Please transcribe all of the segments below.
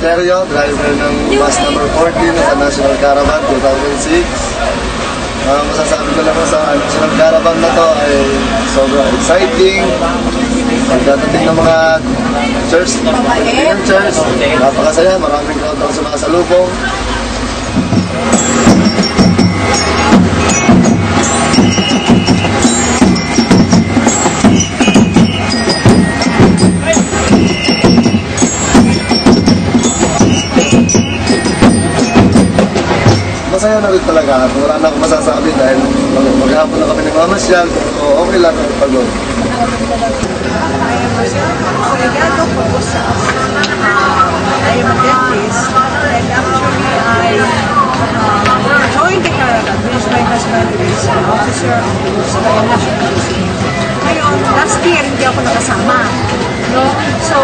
Ministerio, driver ng bus number 14 sa National Caravan 2006. Masasabi ko lang sa National Caravan na to ay sobrang exciting. Pagdating ng mga church, napakasaya, maraming crowd ang sumasalubong. Masaya na rin talaga. Wala na akong masasabi dahil maghapon na kami ng mamasyal. So okay lang ang pagod. I am a dentist and actually I joined the caravan because my husband is an officer of the National Museum. Ngayon, last year hindi ako nakasama. No? So,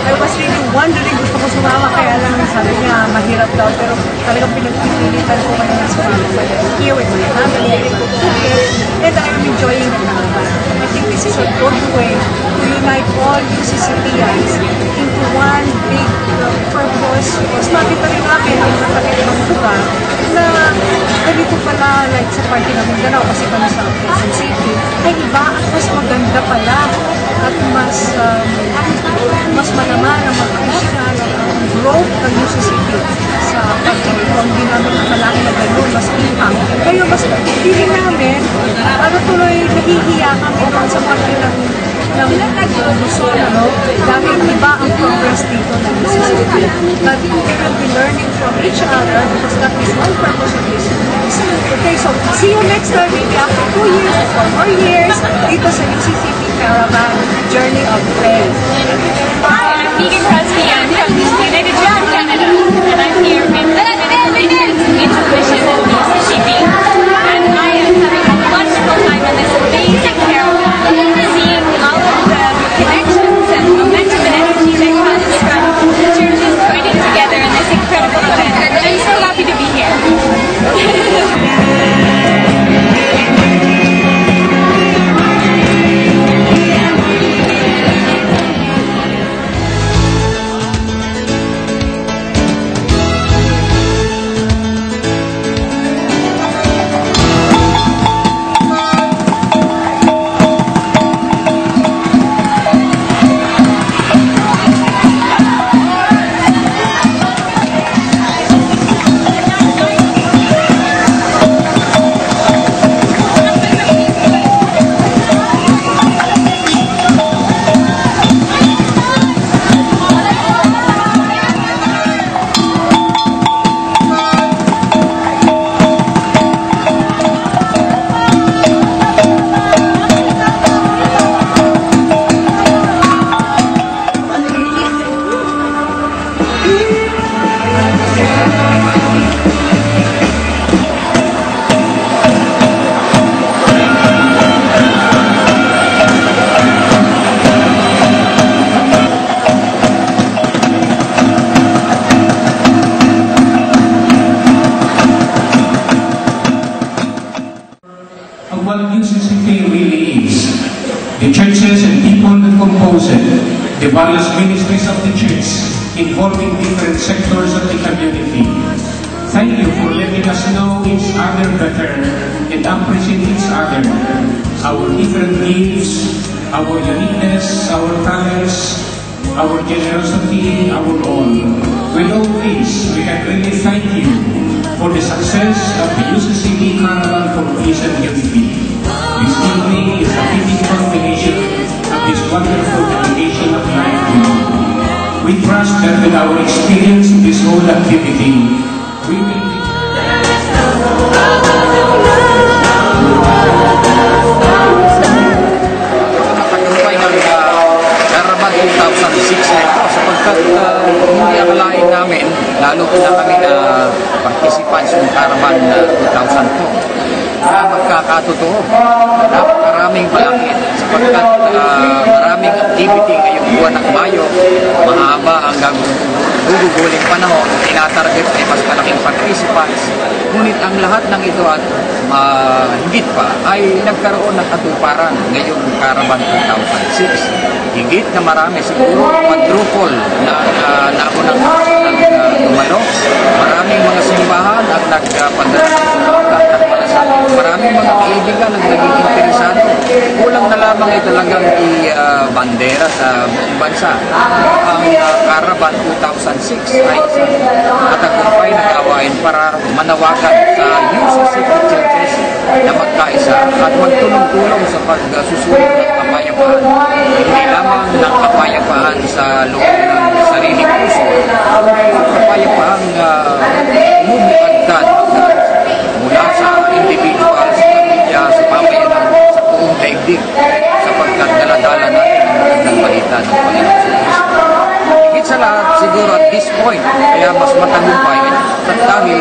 I was really wondering, gusto ko sumama, kaya lang sabi niya, mahirap daw, pero talagang pinagpipilitan ko kaya nga sumama ko here with my family, I could cook it, and I am enjoying the caravan. I think this is a good way to unite all UCCTIs into one big purpose. Mas makita rin namin ang nakakitang lugar na ganito pala, like sa party ng Mindanao, kasi kami sa Quezon City, ay iba at mas maganda pala at mas malaman ang mag-Christian ang growth ng UCCT sa pagkakita. Hindi namin nakalaki na gano'n, mas impact. Kaya mas feeling namin, ano tuloy nahihiya kami doon sa party ng Luzon, ano? Dahil iba ang progress dito ng UCCT. But we will be learning from each other because that is one purpose of this. Okay, so see you next time, maybe after 2 years or 4 more years, dito sa UCCT Caravan Journey of Faith. Hi, I'm Megan Crosby. I'm from the United Church of Canada, and I'm here with Intuition and UCCT. And I am having a wonderful time in this amazing caravan, seeing all of the connections and momentum and energy that comes from the churches joining together in this incredible event. And I'm so happy to be here. What UCCT really is, the churches and people that compose it, the various ministries of the church involving different sectors of the community. Thank you for letting us know each other better and appreciate each other, our different gifts, our uniqueness, our talents, our generosity, our all. With all this, we can really thank you for the success of the UCCT Caravan for Peace and Unity. This evening is a fitting culmination of this wonderful dedication of life to you. We trust that with our experience in this whole activity, we will be Caravan 2006 na ito sapagkat hindi akalain namin, lalo na kami na participants ng Caravan 2002 na magkakatotoo. Napakaraming balakid sapagkat maraming activity ngayong buwan ng Mayo, mahaba hanggang guguguling panahon, tinatarget ay mas malaking participants. Ngunit ang lahat ng ito at higit pa ay nagkaroon ng katuparan ngayong Caravan 2006. Higit na marami, siguro quadruple na ako ng numero. Maraming mga simbahan ang nagpadala ng malasakit. Maraming mga kaibigan ang naging interesado. Kulang na lamang ay talagang i-bandera sa buong bansa. Ang Caravan 2006 ay matagumpay na gawain para manawagan sa UCC churches na magkaisa at magtulong-tulong sa pagsusulong ng kapayapaan. Hindi lamang ng kapayapaan sa loob ng sariling puso, kapayapaan umubukagtad mula sa individual, sa pamilya, sa pamayanan, sa buong daigdig, sapagkat daladala natin ang magandang balita ng Panginoon sa Kristo. Higit sa lahat, siguro at this point, kaya mas matagumpay dahil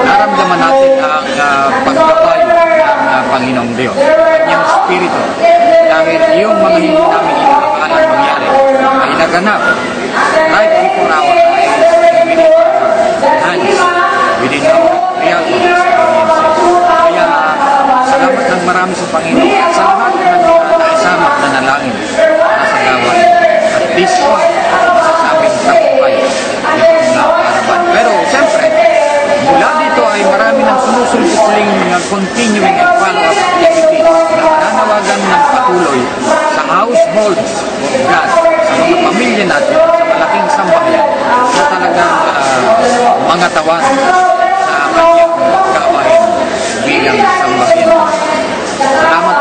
naramdaman natin ang pagkabay ng Panginoong Diyos, kanyang Espiritu, dahil yung mga hindi namin inakakalang mangyari ay naganap right before our eyes, within our hands, within our real experiences. Kaya salamat ng marami sa Panginoon at sa lahat ng naisamak na nalangin para sa gawain. At this point, masasabing tagumpay itong Caravan. Pero siyempre, mula dito ay marami ng sumusulpuling continuing and follow-up activities na nananawagan ng patuloy sa households of God, sa mga pamilya natin, sa malaking sambahayan na talagang mga tawan sa kanyang gawain bilang sambahayan. Salamat